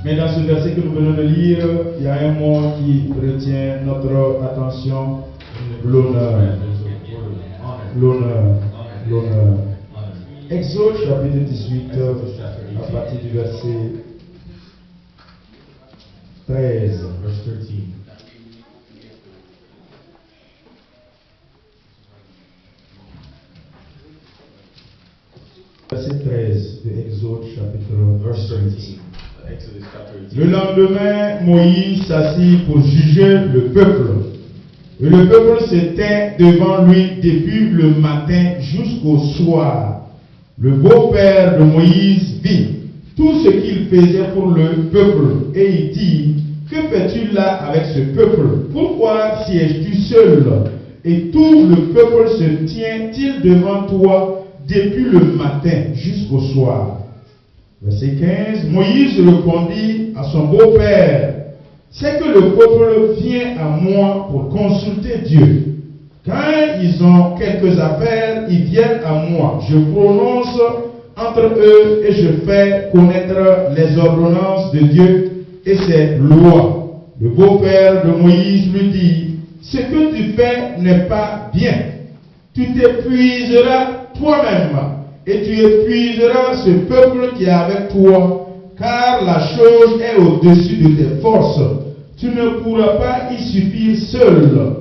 Mais dans ce verset que nous venons de lire, il y a un mot qui retient notre attention, l'honneur. L'honneur. L'honneur. Exode chapitre 18, à partir du verset 13. Verset 13 de Exode chapitre 13. Le lendemain, Moïse s'assit pour juger le peuple. Et le peuple se tint devant lui depuis le matin jusqu'au soir. Le beau-père de Moïse vit tout ce qu'il faisait pour le peuple. Et il dit, que fais-tu là avec ce peuple? Pourquoi sièges-tu seul? Et tout le peuple se tient-il devant toi depuis le matin jusqu'au soir? Verset 15, Moïse répondit à son beau-père, c'est que le peuple vient à moi pour consulter Dieu. Quand ils ont quelques affaires, ils viennent à moi. Je prononce entre eux et je fais connaître les ordonnances de Dieu et ses lois. Le beau-père de Moïse lui dit, ce que tu fais n'est pas bien. Tu t'épuiseras toi-même et tu épuiseras ce peuple qui est avec toi, car la chose est au-dessus de tes forces. Tu ne pourras pas y suffire seul.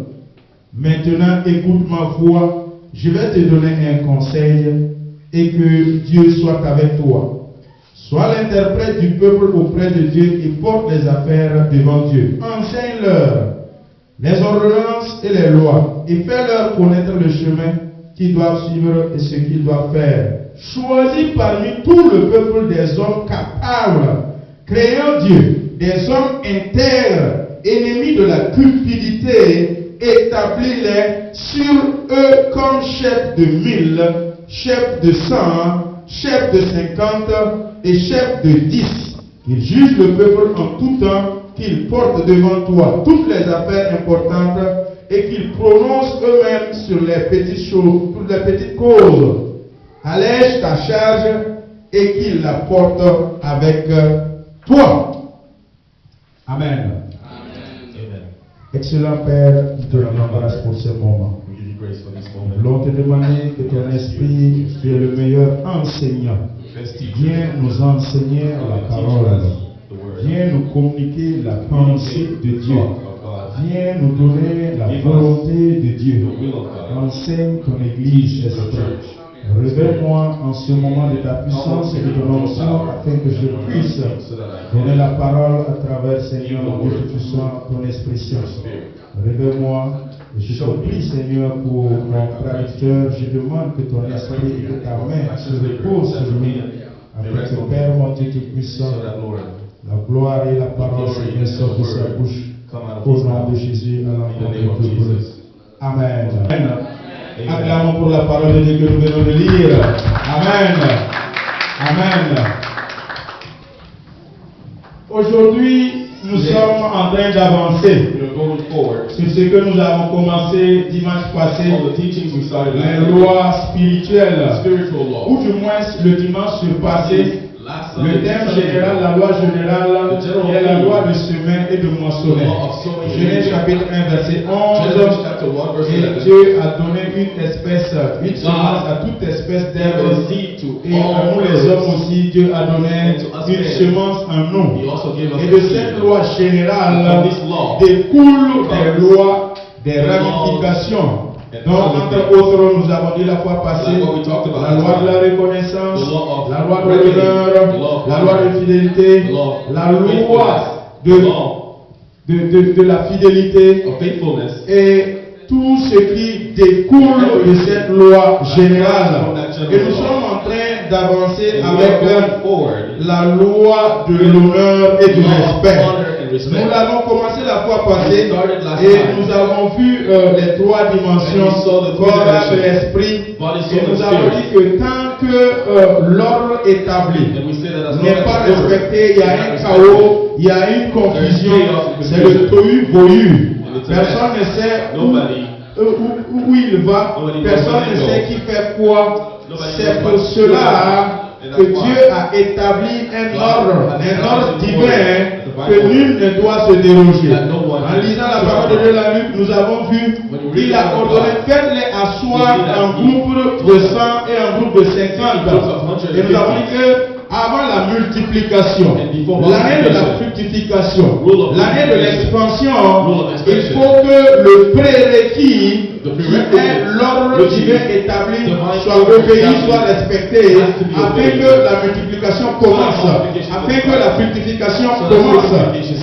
Maintenant, écoute ma voix, je vais te donner un conseil et que Dieu soit avec toi. Sois l'interprète du peuple auprès de Dieu et porte les affaires devant Dieu. Enseigne-leur les ordonnances et les lois et fais-leur connaître le chemin qu'ils doivent suivre et ce qu'ils doivent faire. Choisis parmi tout le peuple des hommes capables, craignant Dieu, des hommes intègres, ennemis de la cupidité, établis-les sur eux comme chefs de 1000, chefs de 100, chefs de 50 et chefs de 10. Qu'ils jugent le peuple en tout temps, qu'ils portent devant toi toutes les affaires importantes et qu'ils prononcent eux-mêmes sur les petites choses, sur les petites causes. Allège ta charge et qu'ils la portent avec toi. Amen. Amen. Excellent Père, nous te rendons grâce pour ce moment. Nous voulons te demander que ton esprit, qui est le meilleur enseignant, viens nous enseigner la parole. Viens nous communiquer la pensée de Dieu. Viens nous donner la volonté de Dieu. Enseigne ton Église, Esprit. Révèle-moi en ce moment de ta puissance et de ton onction afin que je puisse donner la parole à travers, Seigneur, Dieu Tout-Puissant, ton Esprit Saint. Révèle-moi. Je te prie, Seigneur, pour mon traducteur. Je demande que ton esprit et que ta main se repose sur lui, afin que Père, mon Dieu Tout-Puissant, la gloire et la parole, Seigneur, sortent de sa bouche. Au nom de Jésus, à l'encontre de Dieu. Amen. Amen. Acclamons pour la parole de Dieu que nous venons de lire. Amen. Amen. Aujourd'hui, nous sommes en train d'avancer sur ce que nous avons commencé dimanche passé, les lois spirituelles, ou du moins le dimanche passé. Le thème général, la loi générale, est la loi de semer et de moissonner. Genèse chapitre 1, verset 11. Et Dieu a donné une semence à toute espèce d'herbe. Et à nous les hommes aussi, Dieu a donné une semence en nous. Et de cette loi générale découlent des lois, des ramifications. Donc, entre autres, nous avons dit la fois passée, la loi de la reconnaissance, la loi de l'honneur, la loi de fidélité, la loi de la fidélité et tout ce qui découle de cette loi générale. Et nous sommes en train d'avancer avec la loi de l'honneur et du respect. Nous l'avons commencé la fois passée et nous avons vu les trois dimensions, corps, âme et esprit. Et nous avons dit que tant que l'ordre établi n'est pas respecté, il y a un chaos, il y a une confusion, c'est le tohu bohu. Personne ne sait où il va, personne ne sait qui fait quoi. C'est pour cela que Dieu a établi un ordre divin que nul ne doit se déroger. En lisant la parole de Dieu, la Luc, nous avons vu qu'il a ordonné, faites-les asseoir en groupe de 100 et en groupe de 50. Et nous avons dit que avant la multiplication, l'année de la fructification, l'année de l'expansion, il faut que le prérequis qui est l'ordre divin établi soit obéi, soit respecté, afin que la multiplication commence, afin que la fructification commence.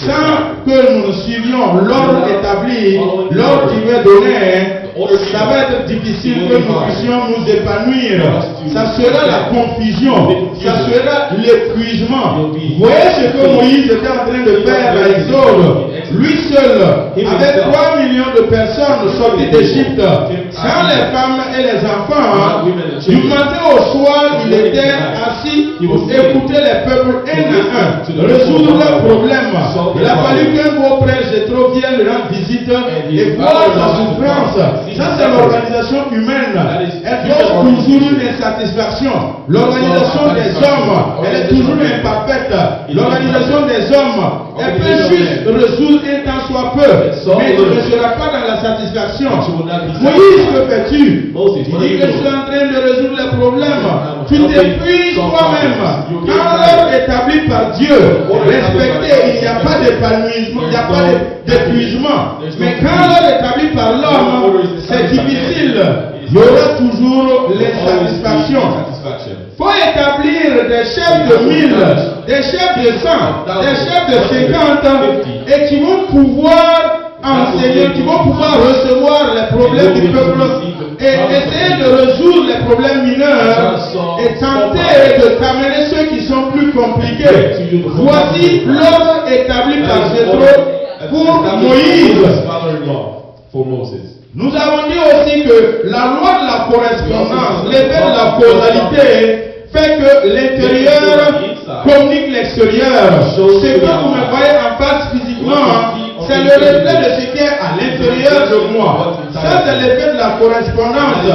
Sans que nous suivions l'ordre établi, l'ordre divin donné, ça va être difficile que nous puissions nous épanouir. Ça sera la confusion, ça sera l'épuisement. Vous voyez ce que Moïse était en train de faire à Exode. Lui seul, avec 3 millions de personnes sorties d'Égypte, sans les femmes et les enfants, du matin au soir, il était assis pour écouter les peuples un à un, résoudre leurs problèmes. Il a fallu qu'un beau prêtre Jéthro vienne lui rendre visite et voir sa souffrance. Ça, c'est l'organisation humaine. Elle cause toujours une insatisfaction. L'organisation des hommes, elle est toujours imparfaite. L'organisation des hommes, elle peut juste résoudre un temps soit peu, mais tu ne seras pas dans la satisfaction. Moïse, que fais-tu? Il dit que je suis en train de résoudre les problèmes. Tu t'épuises toi-même. Quand l'ordre établi par Dieu, respecté, il n'y a pas d'épanouissement, il n'y a pas d'épuisement. Mais quand l'ordre établi par l'homme, c'est difficile. Il y aura toujours l'insatisfaction. Il faut établir des chefs de 1000, des chefs de 100, des chefs de 50 et qui vont pouvoir enseigner, qui vont pouvoir recevoir les problèmes du peuple et essayer de résoudre les problèmes mineurs et tenter de t'amener ceux qui sont plus compliqués. Voici l'ordre établi par Jéthro pour Moïse. Nous avons dit aussi que la loi de la correspondance, l'effet de la causalité, fait que l'intérieur communique l'extérieur. Ce que vous me voyez en face physiquement, c'est le reflet de ce qui est à l'intérieur de moi. Ça, c'est l'effet de la correspondance,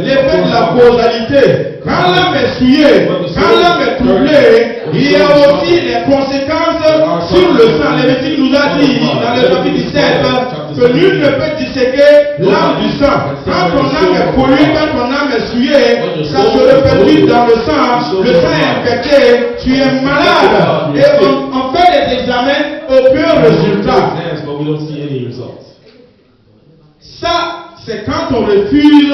l'effet de la causalité. Quand l'âme est souillée, quand l'âme est troublée, il y a aussi les conséquences sur le sang. Lévitique nous a dit dans le chapitre 17 que nul ne peut disséquer l'âme du sang. Quand ton âme est polluée, quand ton âme est souillée, ça se répercute dans le sang est infecté, tu es malade. Et on fait des examens, aucun résultat. Ça, c'est quand on refuse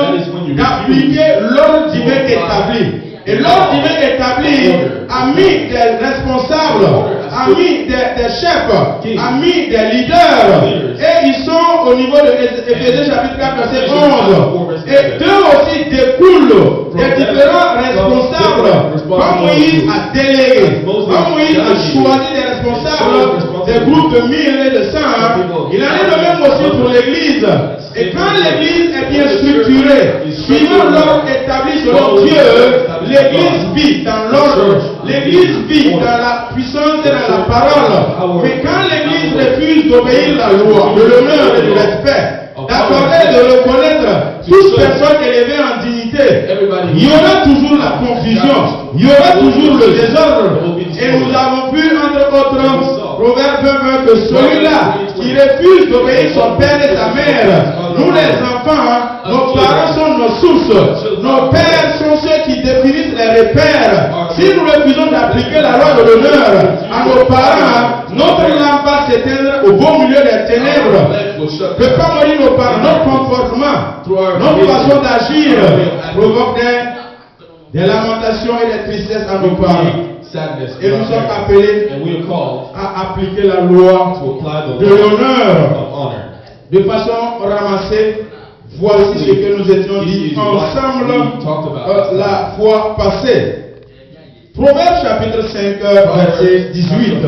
d'appliquer l'ordre divin établi. Et l'ordre divin établi a mis des responsables, a mis des chefs, a mis des leaders. Et ils sont au niveau de Éphésiens chapitre 4, verset 11. Et d'eux aussi découlent des différents responsables. Comme Moïse a délégué, comme Moïse a choisi des responsables des groupes de 1000 et de 100, il en est le même aussi pour l'Église. Et quand l'Église est bien structurée, suivant l'ordre établi selon Dieu, l'Église vit dans l'ordre, l'Église vit dans la puissance et dans la parole. Mais quand l'Église refuse d'obéir la loi, de l'honneur et du respect, d'accorder, de reconnaître toute personne élevée en dignité, il y aura toujours la confusion, il y aura toujours le désordre. Et nous avons vu, entre autres, Proverbe 20, que celui-là qui refuse d'obéir son père et sa mère, nous les enfants, nos parents sont nos sources, nos pères sont ceux qui définissent les repères. Si nous refusons d'appliquer la loi de l'honneur à nos parents, notre lampe va s'éteindre au beau milieu des ténèbres. Ne peut pas mourir nos parents, notre comportement, notre façon d'agir provoque des lamentations et des tristesses à nos parents. Et nous sommes appelés à appliquer la loi de l'honneur. De façon ramassée, voici ce que nous étions dit ensemble la fois passée. Proverbe chapitre 5, verset 18.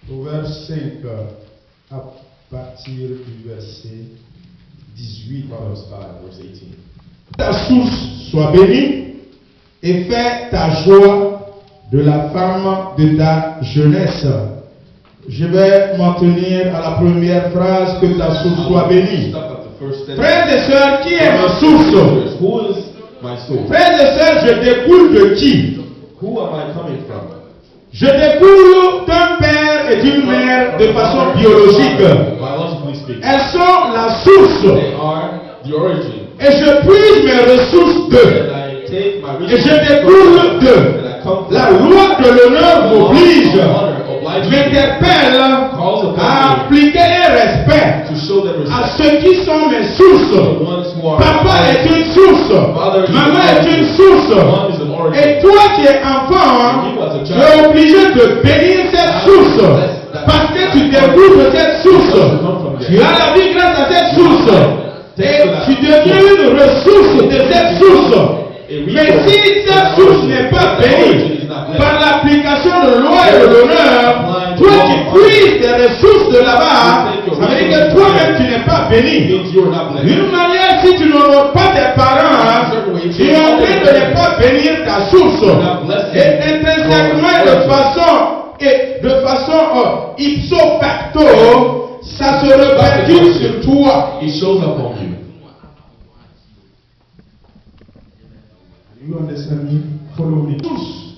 Proverbe 5, à partir du verset 18. Proverbs 5, verse 18. Ta source soit bénie et fais ta joie de la femme de ta jeunesse. Je vais m'en tenir à la première phrase, que ta source soit bénie. Frères et sœurs, qui est ma source? Who is my source? Frères et sœurs, je découle de qui? Who am I coming from? Je découle d'un père et d'une mère de façon biologique. Biologically speaking. Elles sont la source. They are the origin. Et je puise mes ressources d'eux. And I take my Et je découle d'eux. La loi de l'honneur m'oblige, m'interpelle à appliquer un respect à ceux qui sont mes sources. Papa est une source, maman est une source. Et toi qui es enfant, tu es obligé de bénir cette source. Parce que tu découles de cette source. Tu as la vie grâce à cette source. Et tu deviens une ressource de cette source. Mais si cette source n'est pas bénie par l'application de loi et de l'honneur, toi qui puises des ressources de là-bas, ça veut dire que toi-même tu n'es pas béni. D'une manière, si tu n'honores pas tes parents, tu es en train de ne pas bénir ta source. Et intrinsèquement, de façon ipso facto, ça se répercute sur toi. It shows up on you. You understand me? Follow me. Tous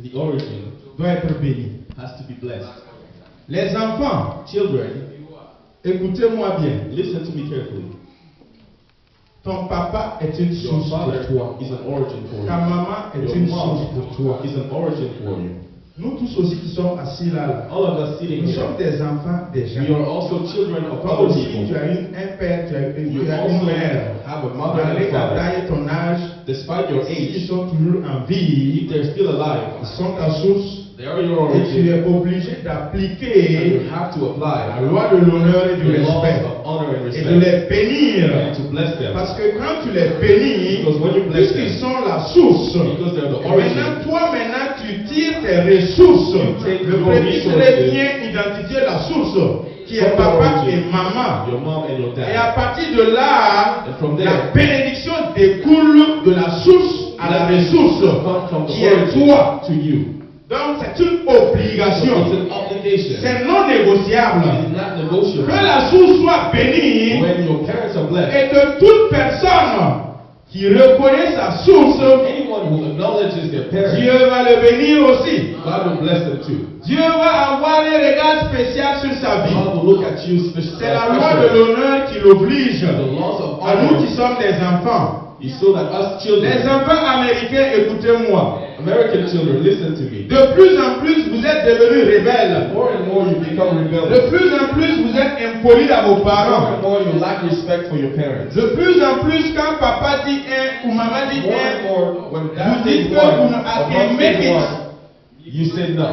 The origin doit être béni. has to be blessed. Les enfants, Children, écoutez-moi bien. listen to me carefully. Ton papa est une Your source father pour toi. is an origin for Ta you. maman est Your une mom source pour toi. is an origin for you. Nous tous aussi qui sommes assis là, All of us sitting nous here, sommes des enfants des gens. we are also children of Toi other aussi, people. tu as un père, tu as You une also mère. have a mother and Malgré a ta father. taille et ton âge, Despite your ils age, sont toujours en vie. if they're still alive, Ils sont ta source. they are your Et tu origin. es obligé And d'appliquer you have to apply la loi de l'honneur et du the laws respect. of honor and Et de respect les bénir. and to bless them. Parce que quand tu les bénis, Because when you bless puisqu'ils them, sont la source, because they're the et origin, maintenant tu tires tes ressources. take Le your premier resources. serait bien identifier la source, qui est From the papa origin. et maman. your mom and your Et dad. à partir de là, And from la there, bénédiction découle de la source à la ressource, come from qui the est origin toi. to you. Donc c'est une So obligation. it's an obligation. C'est non négociable. It is not negotiable. Que la source soit bénie When your parents are blessed, et que toute personne qui reconnaît sa source, anyone who acknowledges their parents, Dieu va le bénir aussi. God will bless them too. Dieu va avoir un regard spécial sur sa vie. God will look at you C'est la loi de especially. l'honneur qui l'oblige. The laws of À nous honor qui sommes des enfants. is so that us Les children, enfants américains, écoutez-moi. American children, listen to me. De plus en plus, vous êtes devenus rebelles. More and more you become De rebellious. plus en plus, vous êtes impolis à vos More parents. and more you lack respect for your parents. De plus en plus, quand papa dit un ou maman dit More and un, more, when vous dad dites says que vous one, ne or can mom make says it. one, you say no.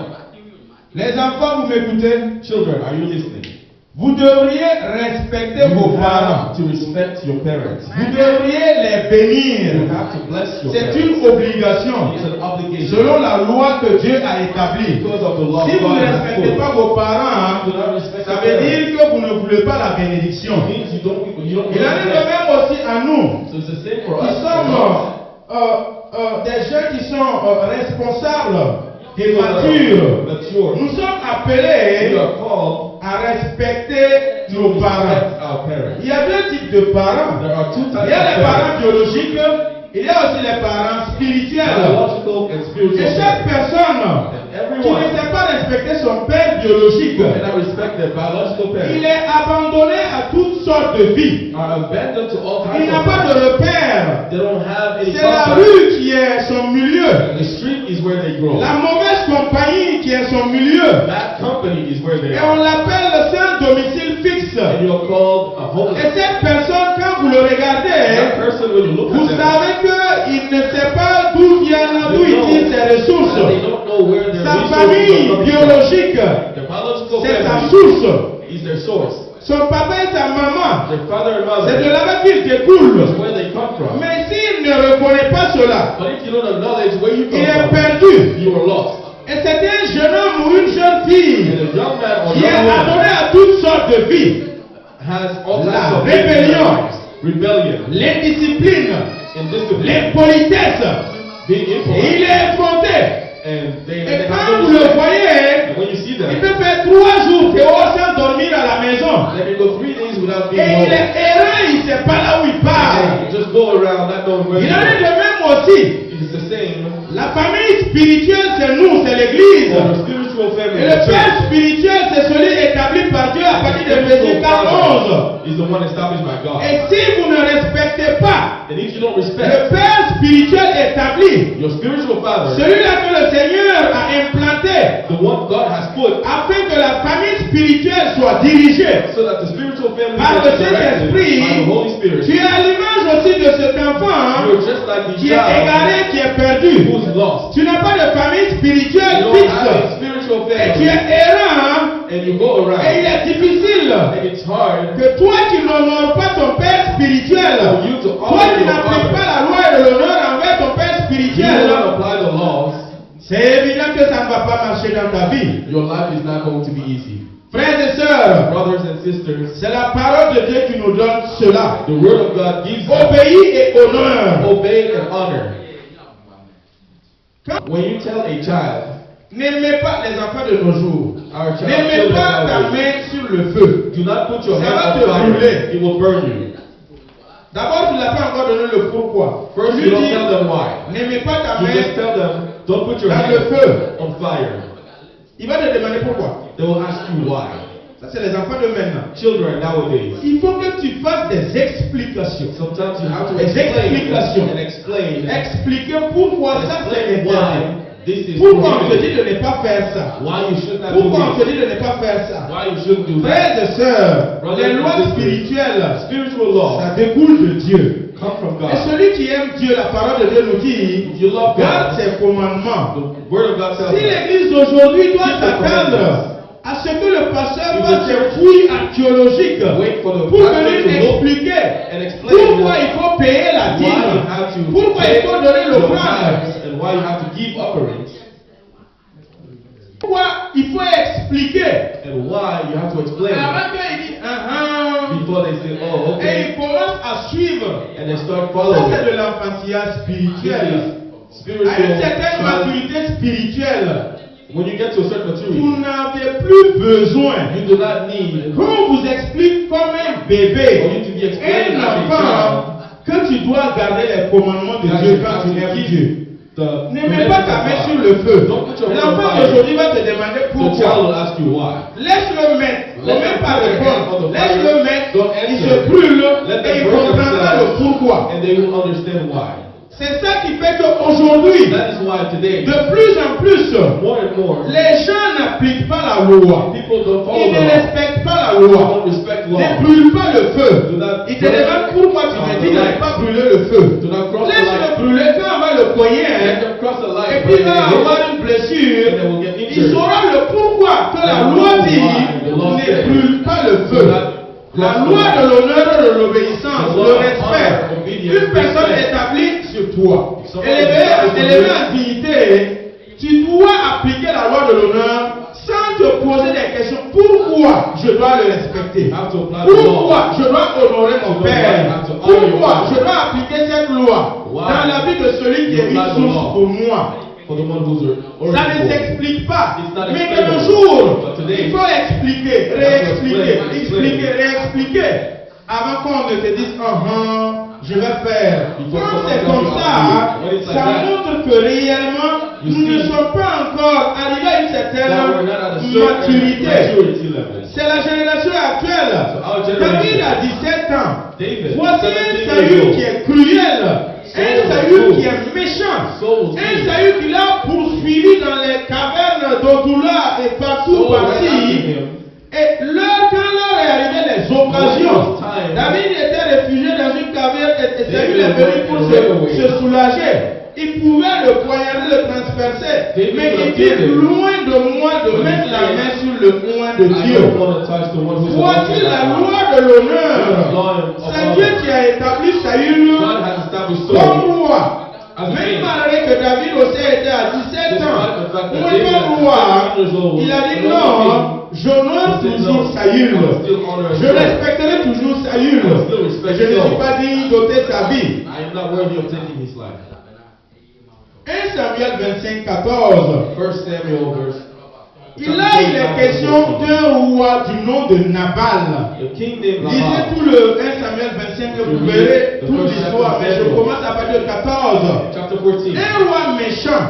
Les enfants, vous m'écoutez? Children, are you listening? Vous devriez respecter You vos parents. have to respect your parents. Vous devriez les bénir. You have to bless your C'est parents. une obligation. It's an obligation. Selon la loi que Dieu a établie. Because of the law Si vous God ne has respectez put. pas vos parents, Do not respect ça your veut parents. dire que vous ne voulez pas la bénédiction. It means you don't Il en est de respect. même aussi à nous. So it's the same for Qui us. sommes des gens qui sont responsables et matures. Mature. Nous sommes We appelés are called à respecter to nos parents. respect our parents. Il y a deux types de parents. There are two Il types y a les of parents biologiques, il y a aussi les parents spirituels. biological and spiritual. Et chaque personne qui ne Everyone sait pas respecter son père biologique, cannot respect their biological il parents. est abandonné à toutes sortes de vies. Are abandoned to all Il types n'a of pas de repère. They don't have any C'est la contact. rue qui est son milieu. The street is where they grow. La mauvaise compagnie qui est son milieu. That company is where they Et on are. l'appelle sans domicile fixe. And you're called a Et homeless. cette personne, quand vous le That regardez, person, when you look vous at them, savez qu'il ne sait pas d'où viennent, d'où il tire ses ressources. they don't know where their Sa resources famille are coming from. biologique, Their biological c'est sa family source. is their source. Son papa et sa maman, Their father and c'est de mother là-bas qu'il découle. is where they come from. Mais s'il ne reconnaît pas cela, But if you don't acknowledge where you il est come from, perdu. you are lost. Et c'est un jeune homme ou une jeune fille And a young man or qui est young woman adonné à toutes sortes de vies. has all La types of rébellion. rebellion, l'indiscipline, indiscipline, l'impolitesse. being Et impolite, il est effronté. and they Et have quand no vous le respect. voyez, And when you see il them, peut faire 3 jours dehors sans dormir à la maison. they can go 3 days without Et being il home. est errant, il ne sait pas là où il part. They just go around not knowing where Il to en est go. de même aussi. It's the same. La famille spirituelle, c'est nous, c'est l'église. For the spiritual family, Et le the père church, spirituel, c'est celui établi par Dieu à partir de Éphésiens 4:11. is the one established by God. Et si vous ne respectez pas And if you don't le respect père spirituel établi, your spiritual father, celui-là que le Seigneur a implanté, the one God has put, afin que la famille spirituelle soit dirigée so that the spiritual family par is le directed Saint-Esprit, by the Holy Spirit, tu es à l'image aussi de cet enfant you're just like the qui est child égaré, qui est perdu. who's lost. Tu n'as pas de famille You spirituelle don't have a fixe spiritual et tu family, es errant and you go et il around, est difficile and it's hard que toi qui n'honores pas ton père spirituel, for you to toi honor qui your n'appliques pas father. la loi et l'honneur envers ton père You spirituel, will not apply the laws, c'est évident que ça ne va pas marcher dans ta vie. your life is not going to be easy. Frères et sœurs, Brothers and sisters, c'est la parole de Dieu qui nous donne cela. the word of God gives us Obéis et honore. obey and honor. When you tell a child, N'aimez pas les enfants de nos jours. our child, N'aimez children pas ta nowadays, main sur le feu. do not put your Ça hand va on te fire, brûler. it will burn you. D'abord, tu ne l'as pas encore donné le pourquoi. First, Tu you don't dis, tell them why. n'aimez pas ta You main just tell them, don't put your dans hand le feu. on fire. Il va te demander pourquoi. They will ask you why. Ça, c'est les enfants de maintenant. Children nowadays, Il faut que tu fasses des explications. sometimes you have to Des explain explications. and explain Expliquer pourquoi ça c'est explain interdit. why this is Pourquoi on te dit prohibited. de ne pas faire ça. Why you should not do Pourquoi on te this. dit de ne pas faire ça. Why you shouldn't do that. Frères et sœurs, Brothers les and lois sisters, spirituelles, Spiritual law ça découle de Dieu. come from Et God. celui qui aime Dieu, la parole de Dieu nous dit, If you love garde God, ses commandements. the word of God tells Si us, l'église d'aujourd'hui doit Keep the s'attendre commandments. à ce que le pasteur If fasse the des church fouilles archéologiques wait for the pour pastor venir to look expliquer and explain pourquoi il faut payer la why you dîme, have to pourquoi il pay faut donner your l'offrande, tithes and why you have to give offerings pourquoi il faut expliquer. and why you have to explain Avant qu'il dise, before they say, oh, et okay, il commence à suivre. and they start Ça, following. c'est de l'enfantillage This spirituel. is spiritual. À une certaine child- maturité spirituelle, When you get to a certain maturity, vous n'avez plus besoin you do not need qu'on vous explique comme un for bébé, you to be explained un as a enfant, que tu dois garder les commandements de child. Dieu quand tu aimes Dieu. The Ne mets pas ta main sur le feu. L'enfant d'aujourd'hui va te demander The child pourquoi. will ask you why. Laisse-le mettre. Ne même pas répondre. Laisse-le mettre. Don't Il answer. se brûle Let et il them burn comprendra le themselves pourquoi. and they will understand why. C'est ça qui fait qu'aujourd'hui, That is why today, de plus en plus, more and more, les gens n'appliquent pas la loi. people don't follow Ils the ne law. respectent pas la They loi. don't respect law. Ne brûle pas le feu. Do not Ils te demandent pourquoi tu me dis de ne pas brûler le feu. Do not cross the Laisse-le line. brûler quand on va le cogner. Let them cross the line. Et puis il va avoir une And blessure. they will get Il injured. saura le pourquoi que la loi dit ne brûle pas le feu. La loi de l'honneur, de l'obéissance, le respect. Une personne établie sur toi, élevée en dignité, tu dois appliquer la loi de l'honneur sans te poser des questions. Pourquoi je dois le respecter? Pourquoi je dois honorer mon père? Pourquoi je dois appliquer cette loi dans la vie de celui qui est une source pour moi? For the one who's Ça ne s'explique pas. It's not Mais de nos explainable. jours, But today, il faut expliquer, to réexpliquer, explain, expliquer, réexpliquer. Avant qu'on ne te dise, je vais faire. Il faut Quand c'est commencer comme à ça, faire. When it's like ça that, montre que réellement, you nous ne see sommes pas encore arrivés à une that we're not at a certaine certain maturité. maturity level. C'est la génération actuelle. our generation, David a 17 ans. David, Voici 17 un years Saül old. qui est cruel. Un Saül qui est méchant. Saul was Un evil. Saül qui l'a poursuivi dans les cavernes d'Odoula et partout Saul went after parti. him. Et quand leur est arrivé les occasions, David était réfugié dans une caverne et Saül est venu pour se soulager. Il pouvait le poignarder, le transpercer. Mais il dit loin de moi de mettre la main sur le point de I Dieu. don't want to touch the one who's Voici la loi de l'honneur. C'est Dieu qui a établi Saül God has established comme Saul roi. as a Même king. malgré que David aussi était à 17 ans, Despite the fact that pour David être at roi, 17 years old, il a dit was non, j'honore toujours Saül. Je respecterai toujours Saül. Je ne suis pas digne d'ôter sa vie. I am not worthy of taking his life. 1 Samuel 25, 14. 1 Samuel verse. Il est question d'un roi du nom de Nabal. The king named Lisez Nabal. tout le 1 Samuel 25 que vous verrez toute l'histoire, mais je commence à partir de 14. Chapter 14. Un roi méchant,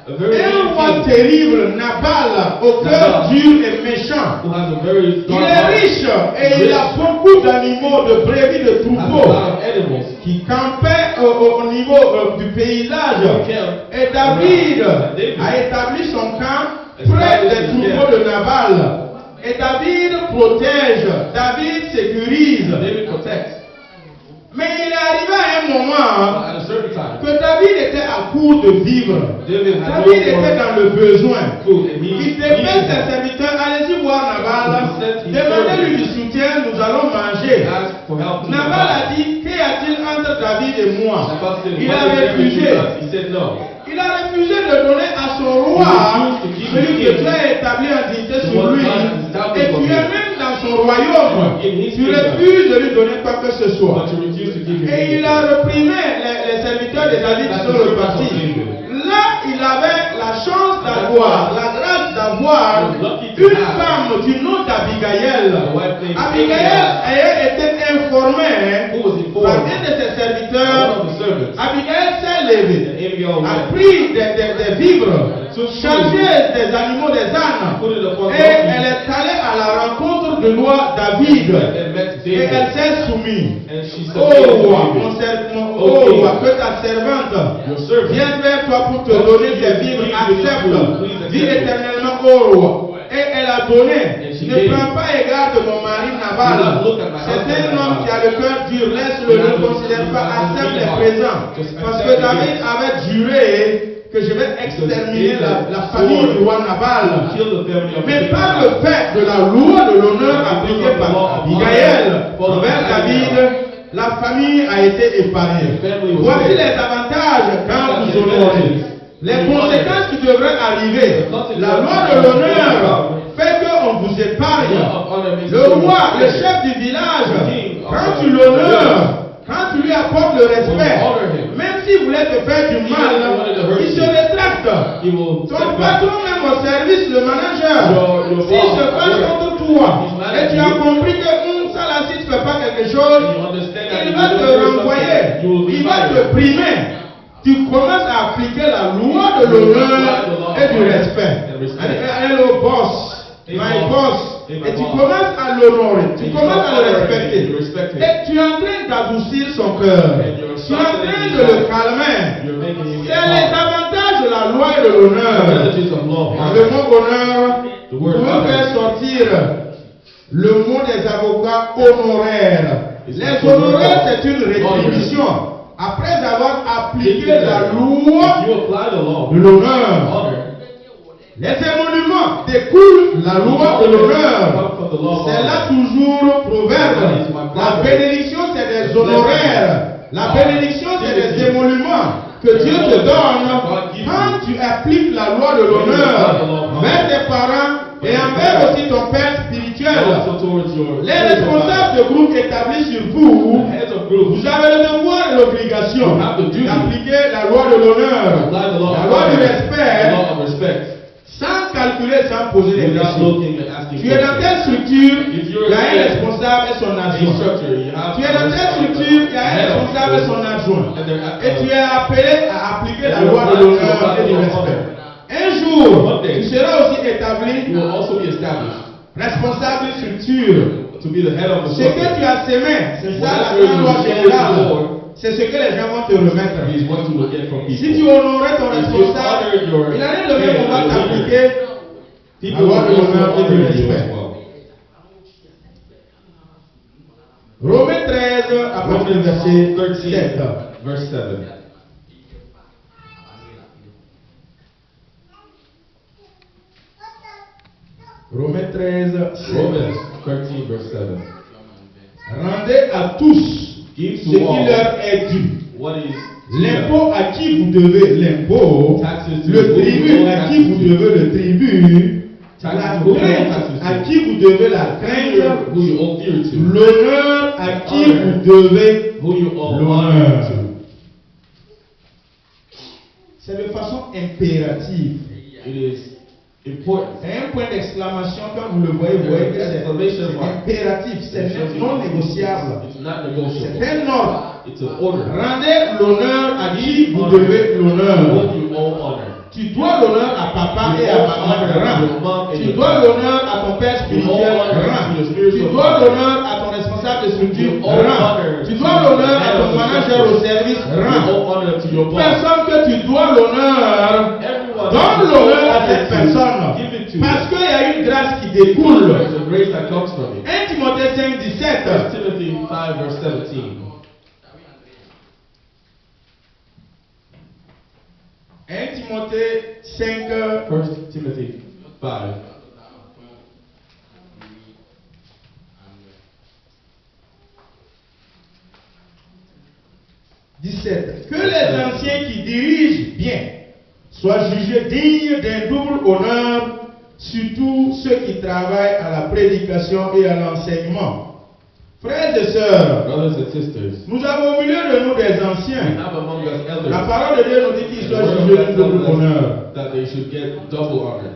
A very un roi wicked king terrible, Nabal, au cœur dur et méchant. who has a very Il dark est heart. riche et il a beaucoup d'animaux, de brebis, de Has a troupeaux lot of animals. qui campaient au niveau du paysage. Et David a établi son camp près des troupeaux de Nabal. Et David protège, David sécurise. David protects. Mais il est arrivé à un moment But at a certain time, que David était à court de vivre. David had David no était more dans le besoin. food and he Il dépêche needed ses help. serviteurs, allez-y voir Nabal, demandez-lui du soutien, nous allons manger. Ask for help to Nabal a dit, qu'y a-t-il entre David et moi? Nabal said, Il "What a is there between refusé. us?" He said no. Il a refusé de donner à son roi celui que Dieu a établi en dignité sur lui. Et tu es même dans son royaume. Tu refuses de lui donner quoi que ce soit. But you refuse to give him Et il anything. a reprimé les serviteurs de David qui sont repartis. Là, il avait la chance d'avoir, la grâce d'avoir une femme du nom d'Abigail. Abigail ayant été informée Who was par informed? un de ses One serviteurs. of the servants. Abigail s'est levée, Abigail a went. pris des vivres, chargé des animaux, des ânes, Put it upon et elle est allée à la rencontre de roi David. and met Et elle David. s'est soumise. And she Oh submitted to roi, David. oh roi, que ta servante Your servant. vienne vers toi pour te donner des vivres, accepte. Dis éternellement, oh roi. Et elle a donné. Ne prends pas égard de mon mari Nabal. C'est un homme qui a le cœur dur. Laisse-le, ne considère pas, accepte les présents. Parce que David avait juré que je vais exterminer la famille du roi Nabal. Kill the family of Mais the par le fait de la loi de l'honneur appliquée par Abigail envers David, la famille a été épargnée. Voici les avantages quand vous honorez. Les conséquences qui devraient arriver. La loi de l'honneur fait qu'on vous épargne. Le roi, le chef du village, quand tu l'honores, quand tu lui apportes le respect, même s'il voulait te faire du mal, il se rétracte. Ton patron même au service, le manager, s'il se passe contre toi, et tu as compris que ça là, si tu ne fais pas quelque chose, il va te renvoyer, il va te primer. Tu commences à appliquer la loi de l'honneur et du respect. Hello boss, my boss. Et tu commences à l'honorer, tu commences à le respecter. Et tu es en train d'adoucir son cœur. Tu es en train de le calmer. C'est les avantages de la loi et de l'honneur. Dans le mot honneur, vous pouvez faire sortir le mot des avocats honoraires. Les honoraires, c'est une rétribution. Après avoir appliqué la loi de l'honneur, les émoluments découlent la loi de l'honneur. C'est là toujours proverbe. La bénédiction, c'est des honoraires. La bénédiction, c'est des émoluments que Dieu te donne quand tu appliques la loi de l'honneur envers tes parents et envers aussi ton père spirituel. Les responsables de groupe établis sur vous, vous avez le devoir et l'obligation d'appliquer la loi de l'honneur, la loi du respect, sans calculer, sans poser des questions. Tu es dans telle structure, il y a un responsable et son adjoint. Tu es dans telle structure, il y a un responsable et son adjoint. Et tu es appelé à appliquer la loi de l'honneur et du respect. Un jour, tu seras aussi établi responsable d'une structure. Ce que tu as semé, c'est ça la loi générale. C'est ce que les gens vont te remettre. Si tu honorais ton responsable, il allait de même, on va t'appliquer la loi de l'honneur et du respect. Romains 13, à partir du verset 7. Verse 7. Romains 13, 7. Romans 13, verse 7. Rendez à tous Give ce to qui all leur est dû. what is L'impôt à qui vous devez l'impôt, Taxes to le who you tribut owe à qui vous taxes to. devez le tribut, Taxes la to who you owe crainte taxes à to. qui vous devez la crainte, Fear who you owe fear to. l'honneur à qui Honor. vous devez Who you owe l'honneur. honor to. C'est de façon impérative. It is important. C'est un point d'exclamation quand vous le voyez, vous voyez que c'est impératif, c'est non négociable. It's not C'est negotiable. un ordre. It's an order. Rendez l'honneur à qui vous devez l'honneur. What you owe honor. Tu dois l'honneur à papa et à maman de rang. Tu dois l'honneur à ton père spirituel rang. Tu dois l'honneur à ton responsable de structure rang. Tu dois l'honneur à ton manager au service You rang. owe honor to your boss. Personne que tu dois l'honneur, Everyone. donne l'honneur à cette Give personne. it to Parce you. qu'il y a une grâce qui découle. There's a grace that comes from it. 1 Timothée 5, 17. 1 Timothy 5 verse 17. 1 Timothée 5, 1 Timothy 5. Que les anciens qui dirigent bien soient jugés dignes d'un double honneur, surtout ceux qui travaillent à la prédication et à l'enseignement. Frères et sœurs, Brothers and sisters, nous avons au milieu de nous des we anciens. have among us elders. La parole de Dieu nous dit qu'ils The soient word of jugés God d'un double tells us honneur. that they should get double honor.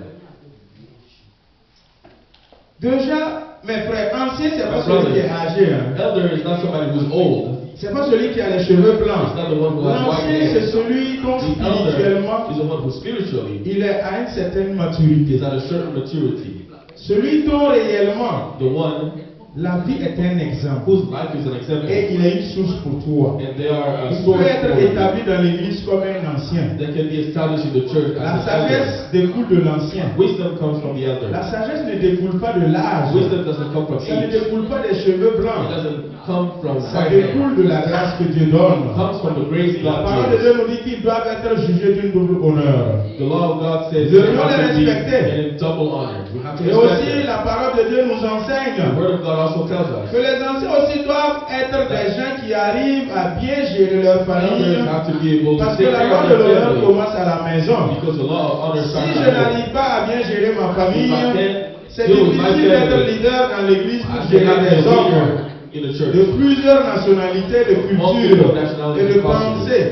Déjà, mes frères, ancien, c'est pas My celui qui est brothers, âgé. Hein. elder is not somebody who's old. C'est pas celui qui a les cheveux It's blancs. not the one who has white L'ancien, c'est hair. celui dont The elder spirituellement, is the one who spiritually il est à une certaine maturité. is at a certain maturity. Celui dont réellement The one la vie est un exemple. whose life is an example. Et il est une source pour toi. And they are a Il source peut être for you. établi dans l'église comme un ancien. That can be established in the church La as an elder. sagesse découle de l'ancien. Wisdom comes from the elder. La sagesse ne découle pas de l'âge. Wisdom doesn't come from Ça ne age. découle pas des cheveux It blancs. doesn't come from Ça white hair. découle de la grâce que Dieu donne. It comes from the grace La God parole de gives. Dieu nous dit qu'ils doivent être jugés d'une double honneur. The law of God says Nous we devons have to les be respecter. in double honor. We have to Et respect aussi, them. la parole de Dieu nous enseigne The word of God also tells us que les anciens aussi doivent être des gens qui arrivent à bien gérer leur famille. elders have to be able to Parce que take la care loi of de their l'honneur family. commence à la maison. Because the law of honor Si starts je at home. n'arrive pas à bien gérer ma famille, If I can't c'est deal with my difficile d'être family, leader dans l'église I pour cannot gérer be a des hommes leader in the de church. plusieurs nationalités, de cultures et de pensées.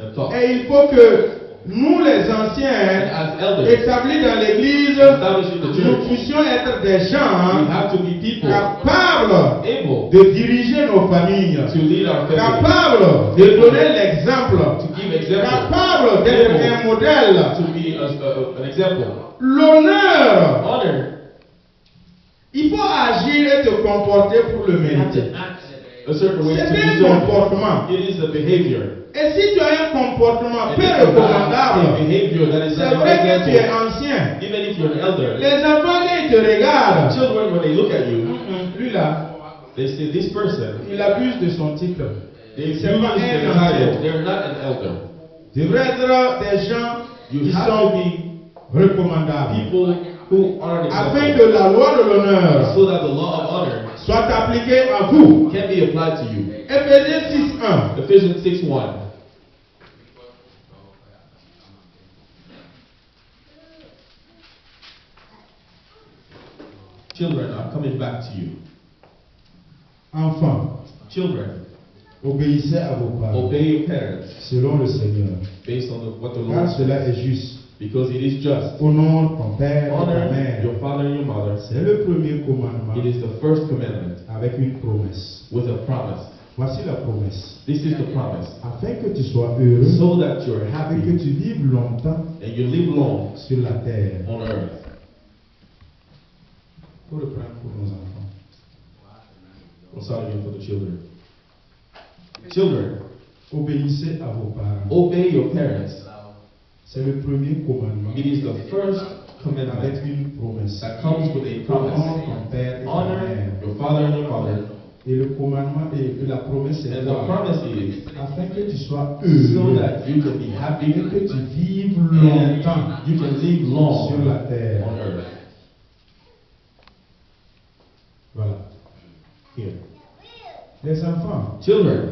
And thought. Et il faut que nous les anciens, As elders, établis dans l'église, established in the nous church, puissions être des we gens have to be people capables able de diriger nos familles, to lead our family, capables de donner l'exemple, to give example, capables d'être un modèle. to be an example. L'honneur, Honor, il faut agir et te comporter pour le mériter. a certain way to C'est un deserve. comportement. It is a behavior. Et si tu as un comportement And peu if you have a recommandable, behavior that is c'est not vrai que tu es example, ancien. even if you're an elder, Les enfants, ils te regardent. children, when they look at you, Lui là, they say, this person, il abuse de son titre. they use C'est pas un their ancien. title. They're not an elder. Devraient être des gens You qui have sont to be recommandables. people who are an Afin example, que la loi de l'honneur so that the law of honor soit appliquée à vous. can be applied to you. Éphésiens 6:1. Ephesians 6:1. Children are coming back to you. Enfants, Children, obéissez à vos parents obey your parents selon le Seigneur. based on what the Car Lord cela says, est juste. because it is just. Honore ton père et ta Honor mère. your father and your mother. C'est le premier commandement It is the first commandment avec une promesse. with a promise. Voici la promesse. This is the promise. Afin que tu sois heureux So that you're et que happy tu vives longtemps and you live long sur la terre. on earth. Pour reprendre pour nos enfants. We'll start again for the children. Children, Obéissez à vos parents. obey your parents. C'est le premier commandement It is the first avec commandment une promesse. that comes with a Honore promise. ton père et ta Honor mère. your father and your mother. Et le commandement et la promesse c'est And the quoi? promise is Afin que tu sois so heureux that you can be et happy que tu vives and longtemps you can live long sur la terre. on earth. Voilà. Here. Les enfants, Children,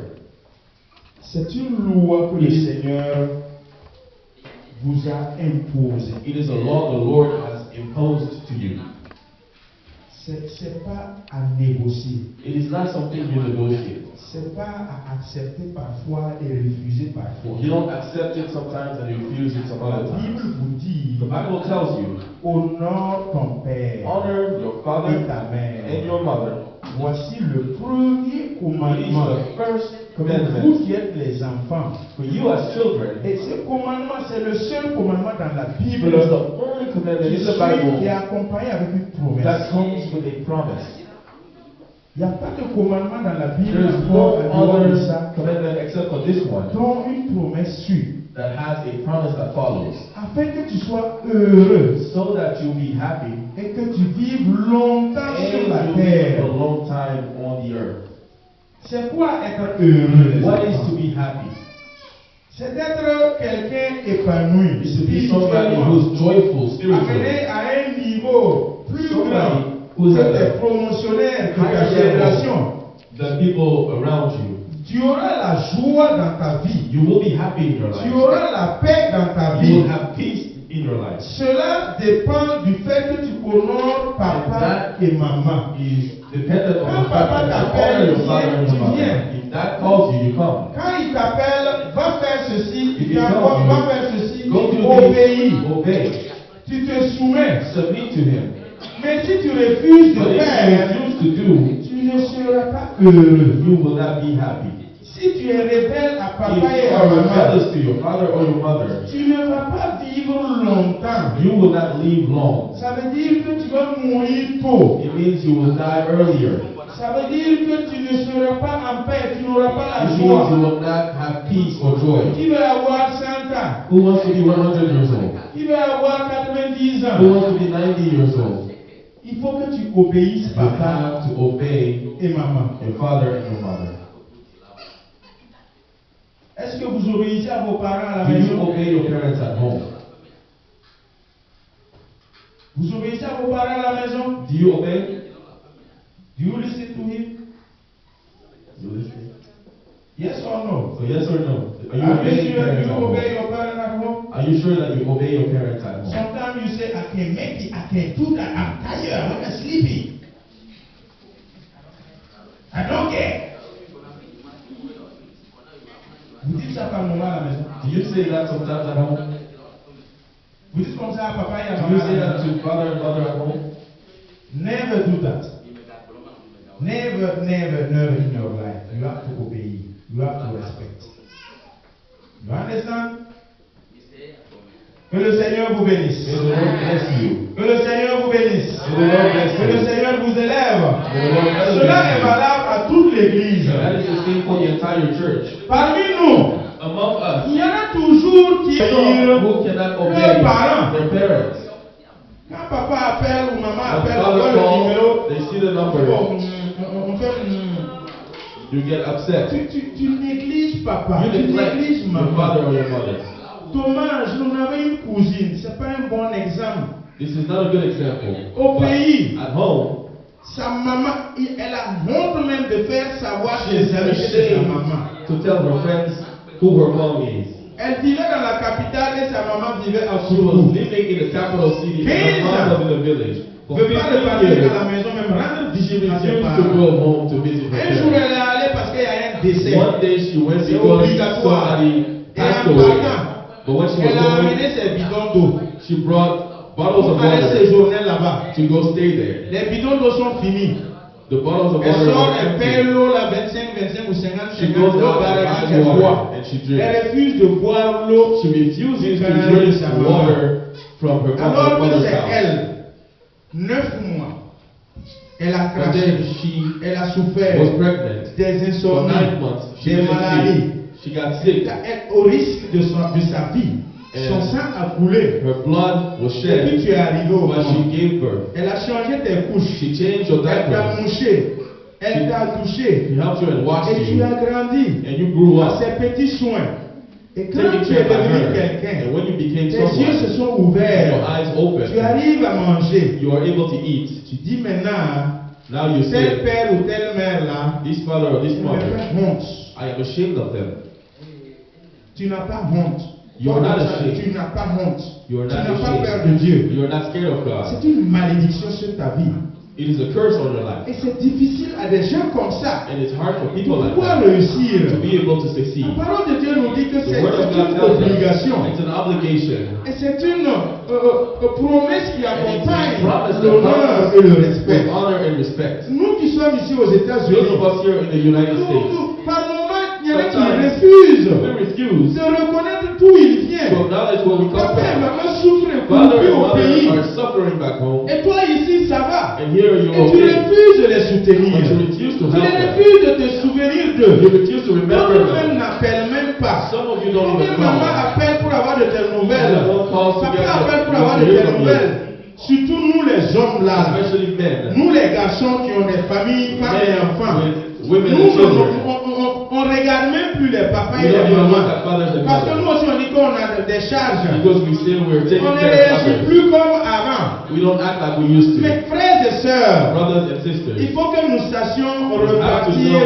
C'est une loi que le Seigneur vous a imposée. It is a law the Lord has imposed to you. C'est pas à négocier. It is not something you negotiate. C'est pas à accepter parfois et refuser parfois. You don't accept it sometimes and you refuse it some La other Bible times. vous dit, The Bible tells you, honore ton père honor your father et ta mère. and your mother. Voici le premier It is commandement. the first Vous commandment qui êtes les enfants. for you as children. Et ce commandement, c'est le seul commandement dans la Bible It is the only commandment in the qui est Bible accompagné avec une promesse. that comes with a promise. Il n'y a pas de commandement dans la Bible There is encore no en dehors de other ça, commandment except for this one dont une promesse suit, that has a promise that follows, afin que tu sois heureux so that you'll be happy et que tu vives longtemps sur la and you'll live terre. a long time on the earth. C'est quoi être heureux, les What is enfants? to be happy? C'est d'être quelqu'un épanoui, It's to be somebody spirituellement, who's joyful spiritually, amené à un niveau plus grand somebody who's que at tes a promotionnaires de ta higher level génération. than people around you. Tu auras la joie dans ta vie. You will be happy in your Tu life. auras la paix dans ta You vie. will have peace in your life. Cela dépend du fait que tu honores papa et maman. Is dependent on Quand the fact papa that you t'appelle, honor your father and tu your mother. viens. If that calls you, you come. Quand il t'appelle, va faire ceci, If il you t'envoie, come, va faire ceci, Go to obéis. this, obey, Tu te soumets. submit to him. Mais si tu refuses But de if faire, you refuse to do, tu ne seras pas heureux. you will not be happy. Si tu es rebelle à If papa et you à are maman, rebellious to your father or your mother, tu ne vas pas vivre longtemps. you will not live long. Ça veut dire que tu vas mourir tôt. It means you will die earlier. Ça veut dire que tu ne seras pas en paix, tu n'auras pas la It means you joie. will not have peace or joy. Qui veut avoir 100 ans? Who wants to be 100 years old? Qui veut avoir 90 Who ans? wants to be 90 years old? Il faut que tu obéisses You papa have to obey et maman. your father and your mother. Est-ce que vous obéissez à vos parents à la Do you maison? obey your parents at home? Vous obéissez à vos parents à la maison? Do you obey? Do you listen to him? You listen. Yes or no? So yes or no? Are you Are you obeying sure parents you at home? obey your parents at home? Are you sure that you obey your parents at home? Sometimes you say, I can make it, I can do that, I'm tired, I'm sleepy. I don't care. Vous dites ça par moment à la maison. Do you say that sometimes at home? Vous dites comme ça à papa et à Do you maman. say à la that maison. to father and mother at home? Never do that. Never, never in your life. You have to obey. You have to respect. You understand? Que le Seigneur vous bénisse. May the Lord bless you. Que le Seigneur vous bénisse. May the Lord bless Que le you. Seigneur vous élève. May the Lord elevate Cela est you. valable à toute l'Église. That is the same for the entire church. Parmi nous, Among us, il y en a toujours qui some who cannot obey leurs parents. their parents. Quand papa appelle ou maman When appelle, on father voit le numéro. calls, they see the number. Bon, on fait. You get upset. Tu négliges papa, You tu neglect négliges your maman. father or your mother. Dommage, nous avons une cousine, c'est pas un bon exemple. This is not a good example. Au But pays, at home, sa maman, elle a honte même de faire savoir she is ses amis que c'est sa ashamed maman. to tell her friends who her mom is. Elle vivait dans la capitale et sa maman vivait à She was Soukou. living in the capital city and her 15 mom was in the village. Ne For veut pas 15 repartir years, à la maison, même rendre she visite à ses refused to parents. go home to visit her Un jour, parents. elle est allée parce qu'il y a un décès. One day she went C'est because obligatoire. somebody Et passed en away. partant, But when she was elle a going, amené ses bidons d'eau she brought bottles pour of aller water séjourner là-bas. to go stay there. Les bidons d'eau sont finis. The bottles of Elle water sort, were elle paie empty. l'eau, la 25 ou 50, She goes out and buys qu'elle water boit. and she drinks. Elle refuse de boire l'eau. She refuses to Canal drink de sa maman. water from her Alors que mother's c'est house. elle, 9 mois, elle a But craché, then she elle a souffert was pregnant. des For insomnies, 9 months, she des couldn't maladies. sleep. She got sick. Au risque de sa vie, son sang a coulé. Her blood was Et puis shed tu es arrivé au when monde. she gave birth. Elle a changé tes couches. She changed your Elle t'a diapers. mouché. Elle t'a touché. She helped you and washed Et tu you. as grandi. And you grew À up ses petits soins. Et quand taking tu es care of devenu her. quelqu'un, And when you became tes yeux se someone, sont and your ouverts. eyes Tu opened, arrives à manger. you are able to eat. Tu dis maintenant, Now you tel say, père ou telle mère là, this father or this il me mother, fait honte. I am ashamed of them. Tu n'as pas honte. You are not ashamed. Tu n'as pas honte. You are Tu not n'as pas peur ashamed. de Dieu. You are not scared of God. C'est une malédiction sur ta vie. It is a curse on your life. Et c'est difficile à des gens comme ça And it's hard for de people like pouvoir that réussir. to be able to succeed. La parole de Dieu nous dit que The c'est word of une God tells obligation. us it's an obligation. Et c'est une promesse qui accompagne Promise that l'honneur comes et le respect. with honor and respect. Nous qui sommes ici aux Those États-Unis, of us here in the United States, par moments, il y en a qui sometimes refusent we refuse de reconnaître d'où ils to viennent. acknowledge where we come Papa et from. maman souffrent et Father coupent and au mother pays. are suffering back home, Et toi ici, ça va. and here you're Et tu okay. refuses de les soutenir. But you refuse to Tu help them. refuses de te souvenir You d'eux. refuse to remember D'autres them. même n'appellent même pas. Some of you don't Combien even maman call. appelle pour avoir de tes nouvelles? Everyone calls to Papa get appelle pour to avoir de hear tes from you. nouvelles. Surtout nous les hommes là. Especially men. Nous les garçons qui ont des familles, femmes et enfants. With women Nous, and children. on regarde même plus les papas We et don't les even look mamans. at fathers and Parce que mothers. nous aussi on dit qu'on a des charges. Because we say we're taking On ne care of réagit others. plus comme avant. We don't act like we used to. Mais frères et sœurs, Brothers and sisters, il faut que nous sachions have to repartir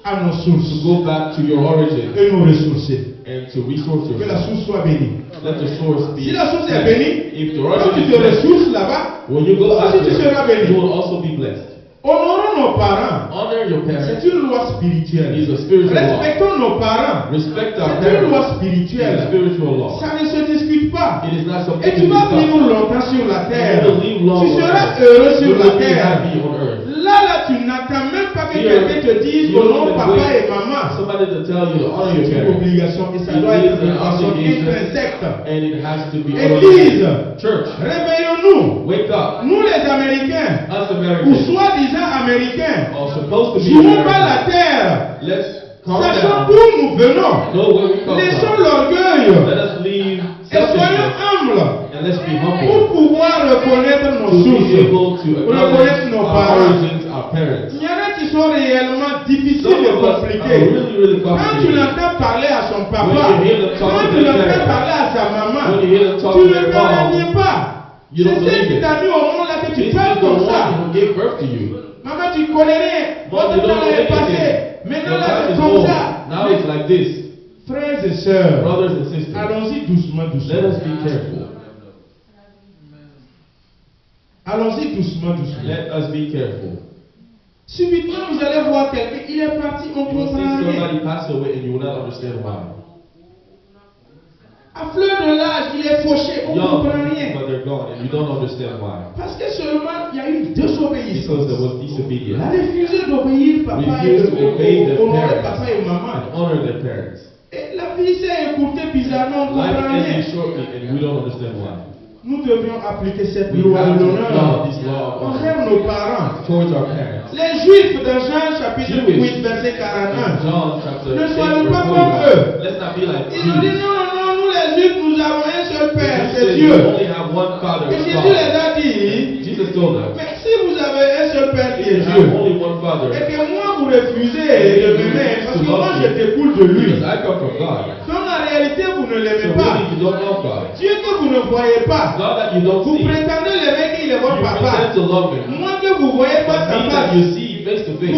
à nos to sources go back to your origin et nous ressourcer. and to resource Que la yourself. source soit bénie. Let the source be. Si la source est bénie, If the quand tu origin te is blessed, ressources là-bas, when you go toi back aussi tu seras there, you béni. will also be blessed. Honorons nos parents. Honor your C'est parents. une loi spirituelle. It is a spiritual law. Respectons nos parents. Respect our C'est une loi parents. It is a spirituelle. spiritual law. Ça ne se discute pas. It is not Et something tu to vas vivre discuss. longtemps sur la terre. You will live long Tu on seras earth. heureux You sur la will be terre. happy on earth. Là, tu n'attends même pas que Here, quelqu'un te dise you au don't nom even papa wait et maman. somebody to tell you to honor your C'est une parents. obligation et ça It doit is être une an façon obligation. intrinsèque. And it has to be Église, automatic. Church, réveillons-nous. wake up. Nous les Américains, Us ou Americans soi-disant Américains, are supposed to be jouons pas la Americans. terre. Let's calm Sachons down. d'où nous venons. Know where we come Laissons from. l'orgueil Let us leave et soyons selfishness humbles and let's be humble. pour pouvoir reconnaître nos To be sources. able to Reconnaître acknowledge nos our parents. origins, our parents. Il y en a qui sont réellement difficiles Some et of us are compliqués. really Quand tu complicated. l'entends parler à son papa, When you hear them talk quand to tu their l'entends parents, parler à sa maman, when you hear them talk tu to ne their te mom, renies pas. you C'est don't celle believe qui it. t'a mis au monde là que tu This is parles the comme one ça. who gave birth to you. Maman, tu connais rien. Mom, Votre you don't temps know est passé. anything. Maintenant Your là, time c'est is comme old. ça. Now it's like this. Frères et sœurs, Brothers and sisters, allons-y doucement, let doucement. us be careful. Allons-y doucement, doucement. Let us be careful. Subitement, vous allez voir quelqu'un, il est parti, on ne You will see comprend rien. somebody pass away and you will not understand why. À fleur de l'âge, il est fauché, on ne Young, comprend rien. but they're gone and you don't understand why. Parce que seulement, il y a eu désobéissance. Because there was Il a disobedience. refusé d'obéir papa et Refused to obey their honorer parents papa et maman. and honor their parents. Et la vie s'est écoutée bizarrement, on ne Life comprend rien. ended shortly and we don't understand why. Nous devions appliquer cette We loi have de to l'honneur apply this law of honor envers nos parents. towards our parents. Les Juifs dans Jean chapitre Jewish. 8 verset In 41. John chapter Ne 8, soyons verse pas comme 41. eux. Let's not be like Ils nous disent Jews. non, non, non, nous les Juifs nous avons un seul Père, Jesus c'est said Dieu. we only have one Father, Et it's Jésus les God. a dit, Jesus told them, mais si vous avez un seul Père qui if est you Dieu, have only one Father, et que moi vous refusez de m'aimer, parce que moi je découle de lui. because I come from God. Donc en réalité vous ne So l'aimez really pas. you don't love God. Dieu que vous ne voyez pas. God that you don't Vous see. You prétendez l'aimer qu'il est votre pretend papa. to love Him. Moi que vous voyez pas But sa me that face. you see face to face,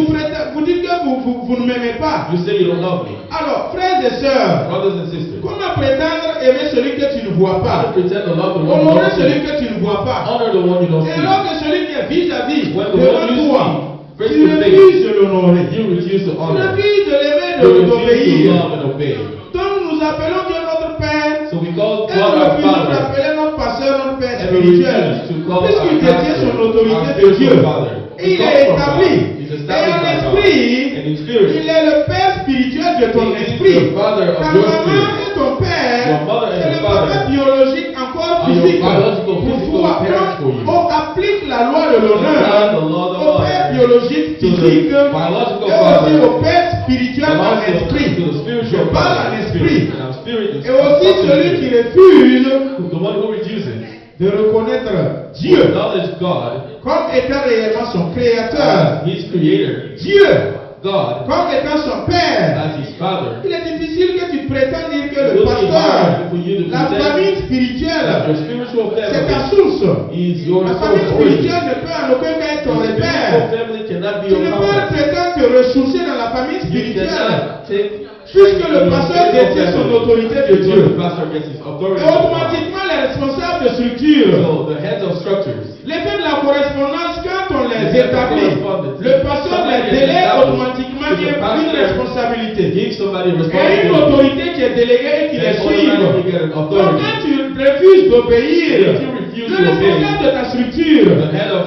Vous dites que vous ne m'aimez pas. you say you don't love me. Alors, frères et sœurs, Brothers and sisters, comment prétendre aimer celui que tu ne vois how pas? to pretend to love the one you Honorer don't celui see. que tu ne vois pas. Honor the one you don't Et see. alors que celui qui est vis-à-vis When the devant one you toi, see, face tu to face, refuses de l'honorer. you refuse to Tu honor. refuses de l'aimer, You de refuse to l'obéir. love and obey. Donc nous appelons Dieu notre Père. So we call Et God nous our refusons Father, d'appeler notre pasteur notre Père and we spirituel. refuse to call Puisqu'il our détient pastor son autorité our de Dieu. spiritual father. Et il He comes est from God. établi. He's Et established en by God. esprit, And in spirit, il est le Père spirituel de ton He is esprit. the father of Ta your maman spirit. et ton père, Your mother and c'est your le father papa biologique encore are your physique. biological, Pour physical toi, parents for you. on applique la loi de Apply l'honneur the law of au père honor biologique to the physique et biological aussi father, au père spirituel but en also esprit. to the spiritual Je parle father, en esprit. and our spirit is Et aussi celui qui the refuse one who refuses de reconnaître to Dieu acknowledge God comme étant réellement son créateur, as His creator, Dieu God comme étant son père. as His father. Il est difficile que tu prétendes dire que It le will be pasteur, hard for you to la pretend famille that spirituelle, your spiritual c'est ta family source. is your La source famille of origin. spirituelle ne peut en aucun cas être ton Your repère. spiritual family cannot be Tu your ne peux compass. prétendre te ressourcer dans la famille You spirituelle. Puisque le pasteur détient son autorité de Dieu. Et automatiquement, les responsables de structure, l'effet de la correspondance, quand on les établit, le pasteur les délègue automatiquement une responsabilité. Et une autorité qui est déléguée et qui les suit. Donc quand tu refuses d'obéir, le responsable de ta structure,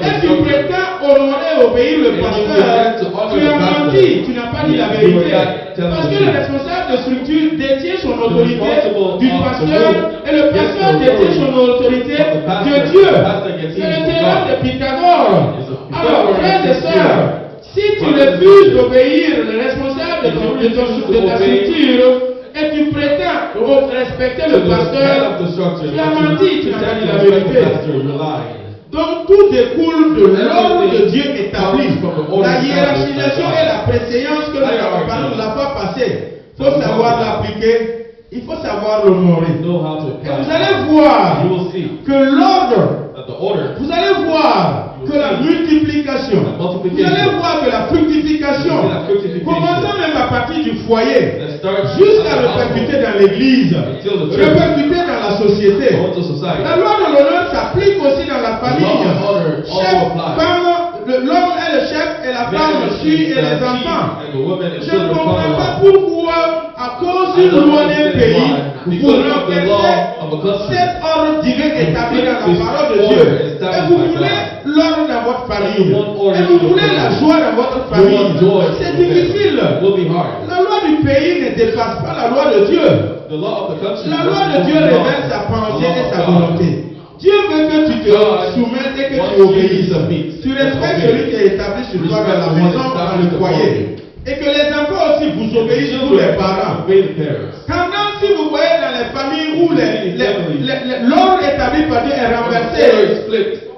et tu prétends honorer et obéir le pasteur, tu as menti, tu n'as pas dit la vérité. Parce que le responsable de structure détient son autorité du pasteur et le pasteur détient son autorité de Dieu. C'est le théorème de Pythagore. Alors, frères et sœurs, si tu refuses d'obéir le responsable de ta structure et tu prétends respecter le pasteur, tu as menti, tu n'as pas dit la vérité. Donc tout découle de l'ordre de Dieu établi. La hiérarchisation et la préséance que nous avons parlé la fois passée. Il faut savoir l'appliquer, il faut savoir l'honorer. Et vous allez voir que l'ordre, vous allez voir que la multiplication, vous allez voir que la fructification, commençant même à partir du foyer, jusqu'à répercuter dans l'église, répercuter dans la société. La loi de l'honneur s'applique aussi dans la famille. Chef, femme, l'homme est le chef et la femme suit et les enfants. Je ne comprends pas pourquoi, à cause d'une loi d'un pays, vous renversez cet ordre divin établi dans la parole de Dieu. Et vous voulez l'ordre dans votre famille. Et vous voulez la joie dans votre famille. C'est difficile. La loi du pays ne dépasse pas la loi de Dieu. La loi de Dieu révèle sa pensée et sa volonté. Dieu veut que tu te soumettes et que tu obéisses. Tu respectes celui qui est établi sur toi dans la maison, dans le foyer. Et que les enfants aussi vous obéissent, tous les parents. Quand si vous voyez dans les familles où l'ordre établi par Dieu est renversé,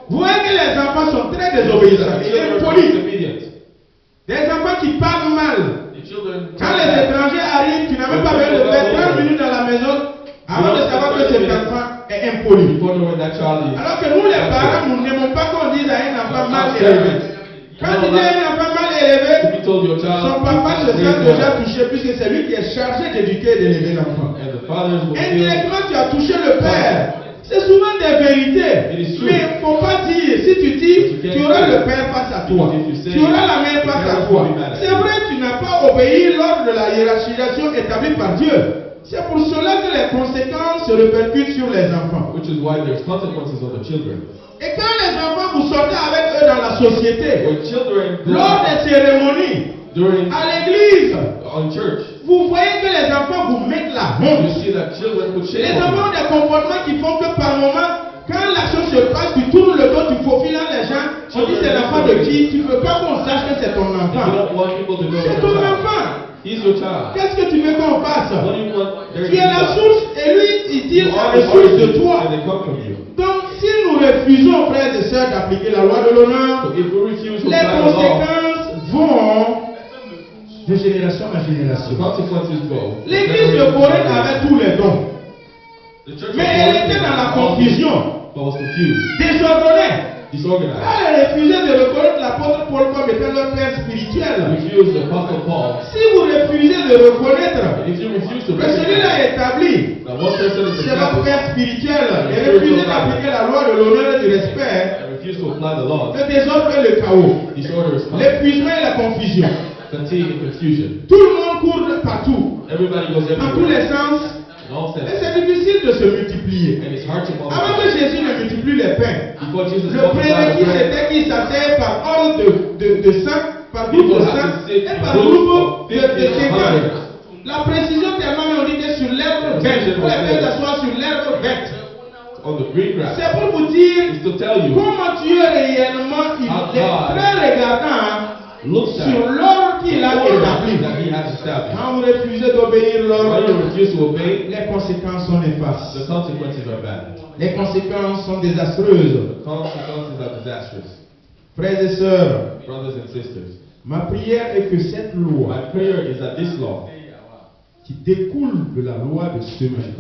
vous voyez que les enfants sont très désobéissants et impolis. Des enfants qui parlent mal. Quand les étrangers arrivent, tu n'as même pas besoin de faire 30 minutes dans la maison avant de savoir que cet enfant est impoli. Alors que nous les parents, nous n'aimons pas qu'on dise à un enfant mal élevé. Quand tu dis à un enfant mal élevé, son papa se sent déjà touché puisque c'est lui qui est chargé d'éduquer et d'élever l'enfant. Indirectement, tu as touché le père. C'est souvent des vérités. Mais il ne faut pas dire, si tu dis, tu auras le père face à toi. Tu auras la mère face à toi. C'est vrai, tu n'as pas obéi lors de la hiérarchisation établie par Dieu. C'est pour cela que les conséquences se répercutent sur les enfants. Et quand les enfants, vous sortez avec eux dans la société, lors des cérémonies, à l'église, vous voyez que les enfants vous mettent la honte. Les enfants ont des comportements qui font que par moment, quand la chose se passe, tu tournes le dos, tu faufiles les gens, on dit c'est l'enfant de qui? Tu ne veux pas qu'on sache que c'est ton enfant. C'est ton enfant. Qu'est-ce que tu veux qu'on fasse? Tu es la source et lui, il tire la ressource de toi. Donc, si nous refusons, frères et sœurs, d'appliquer la loi de l'honneur, les conséquences vont de génération en génération. L'église de Corinthe avait tous les dons. Mais elle était dans la confusion. Désordonnée. Elle refusait de reconnaître l'apôtre Paul comme étant leur père spirituel. Si vous refusez de reconnaître que celui-là est établi, c'est votre père spirituel, et refusez d'appliquer la loi de l'honneur et du respect, le désordre et le chaos, l'épuisement et la confusion. Tout le monde court partout, dans tous les sens. Et c'est difficile de se multiplier. Avant que Jésus ne multiplie les pains, le prérequis c'était qu'il s'asseye par ordre de sang, par groupe de sang et par groupe de 50. La précision tellement on dit que sur l'herbe verte, pour les faire s'asseoir sur l'herbe verte. C'est pour vous dire comment Dieu réellement il est très regardant sur l'ordre qu'il a établi. Quand vous refusez d'obéir l'ordre, les conséquences sont néfastes. Les conséquences sont désastreuses. Frères et sœurs, ma prière est que cette loi qui découle de la loi de semer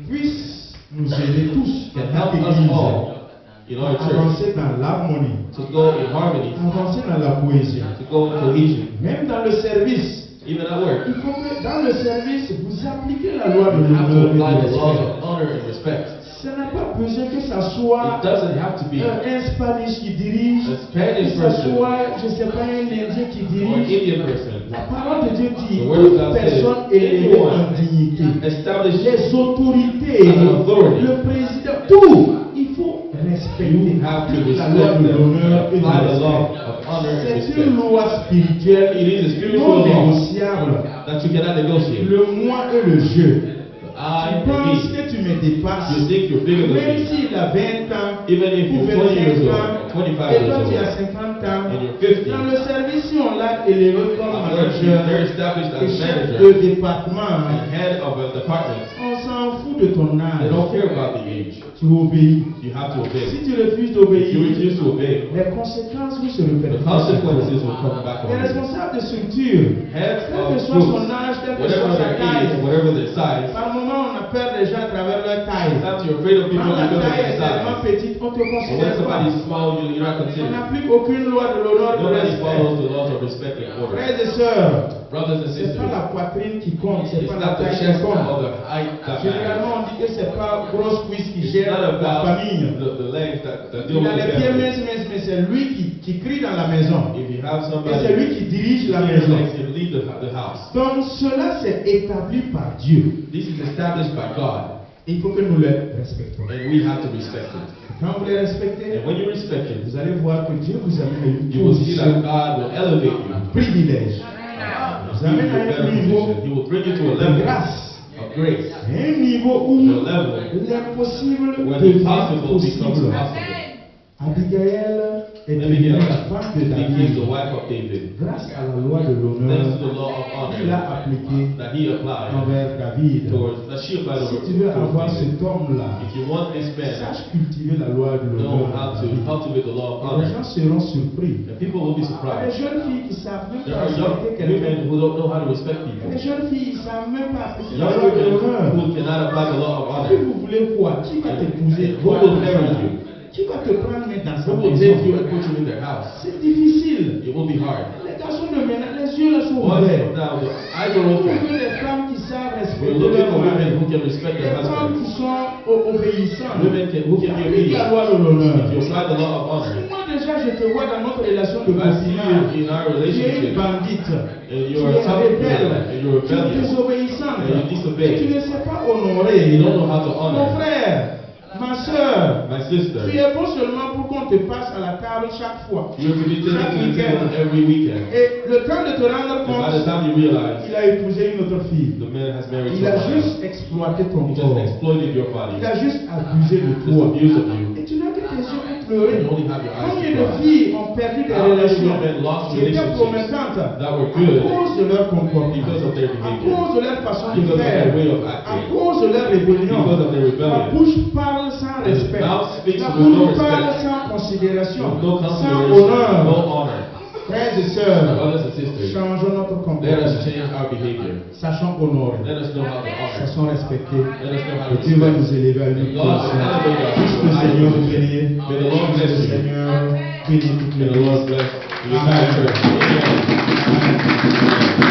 puisse nous aider tous à avancer dans l'harmonie to go in harmony, avancer dans la cohésion. to go in cohesion, Même dans le service, even at work. il faut que dans le service, vous appliquez la loi de You have to l'honneur et apply du the laws respect. of honor and respect. Ça n'a pas besoin que ça soit It doesn't have to be un Spanish qui dirige, a Spanish que ça person soit, je ne sais pas, un Indien qui or an dirige. Indian person. La parole de Dieu dit The word of God toute personne says, élevée en anyone dignité, establish les autorités, an authority. le président, tout, il faut respecter You have to la loi respect de them. l'honneur et du Apply the law respect. of honor and C'est respect. une loi spirituelle It is a spiritual non law négociable. that you cannot negotiate. Le moi et le je. I Tu penses and me. que tu me dépasses, You think you're bigger than même me. s'il a 20 ans, Even if ou you're 20 years 25 old, ans, 25 et toi years tu as old, 50 ans. and you're 50. Dans le service, si on l'a élevé comme manager They're established et as chef manager de département, and head of a department. on s'en fout de ton They âge. don't care about the age. Tu obéis. You have to obey. Si tu refuses If d'obéir, you refuse to obey, les conséquences vous se the répercutent. consequences will come back Les on you. responsables de structure, Heads quel que of soit son groups, âge, quelle que whatever soit sa their age, taille, whatever their size, par moment on a peur des gens à travers leur taille. sometimes you're afraid of people Quand la because of taille their est tellement size. petite, on te But when considère pas. somebody's small, you're not On considered. n'applique aucune loi de l'honneur de Nobody respect. follows the laws of respect and order. Frères et sœurs, Brothers and c'est pas sisters, la poitrine qui compte, c'est it's pas la not the taille qui chest compte. or the height that matters. Généralement, on dit que c'est pas grosse cuisse qui It's gère not la about famille. the legs that deal Il with a the les pieds family. minces, mais c'est lui qui crie dans la maison. If you have Et somebody c'est lui qui dirige la legs maison. and lead the house, Donc cela c'est établi par Dieu. this is established by God, Il faut que nous le respectons. and we have to respect it. Quand vous les respectez, And when you respect it, vous allez voir que Dieu vous amène à une you will see that position God will elevate you. privilège. Vous Give you amène a à better un niveau position. He will bring you to a de level grâce. of grace, À un niveau où to a level l'impossible where the devient possible becomes possible. possible. Abigail est Abigail devenue la femme de became David the wife of David, grâce à la loi de thanks l'honneur to the law of qu'il a honor appliquée that he applied envers David. that she applied Si over tu veux avoir David. cet homme-là, If you want this man, sache cultiver la loi de know l'honneur. how to cultivate the law of Et les honor. gens seront surpris. And people will be Les surprised. jeunes filles qui savent même There pas are young respecter quelqu'un. women who don't know how to respect Les people. jeunes filles ne savent même pas appliquer la Young loi de women l'honneur. who cannot apply the law of Si honor. vous voulez quoi? Qui va t'épouser? Who will marry you? Qui va te prendre dans sa Who will take you maison? and put you in their house? C'est difficile. It will be hard. Les garçons de maintenant, les yeux là sont Once ouverts. now the eyes are Vous open. voulez des femmes qui savent We're respecter looking leur for women mari. who can respect Des their femmes qui husbands. sont obéissantes. Women who can be Applique la obedient. loi de l'honneur. If you apply the law of honor, Moi déjà, je te vois dans notre relation de if I see copinage. you in our Tu es une relationship bandite. and Tu you are es tough rebelle. and you're Tu es rebellious désobéissante. and you disobey, Tu ne sais pas honorer. you don't know how to Mon honor. frère, ma soeur, My tu sister, es bon seulement pour qu'on te passe à la table chaque fois. you have to be taken to the table every weekend. Et le temps de te rendre And by the compte, time you realize il a épousé une autre fille. the man has married Il a someone else, juste exploité ton he just corps. exploited your body, Il a juste abusé de just toi. abused of you, Et tu n'as que tes yeux pour and pleurer. you only have your eyes Combien to de cry. filles ont perdu des How many relations women lost qui étaient relationships promettantes that were à good cause de leur comportement, because of their à behavior, cause de leur façon de because of faire, their way of à acting, cause de leur rébellion. because of their La rebellion. bouche parle sans The respect. mouth speaks La with no bouche parle respect, sans considération, with no sans consideration, no honneur. honor. Frères et sœurs, Brothers and sisters, changeons notre let us comportement. change our behavior. Sachons honorer. Let us know how to honor. Sachons respecter. Let us know how Et to Dieu va respect. nous élever à une And God will position. elevate us Puisse to le a higher Seigneur vous position. bénir. May the Lord Puisse le bless you. Seigneur bénir toutes May les the Lord bless the entire church. Amen.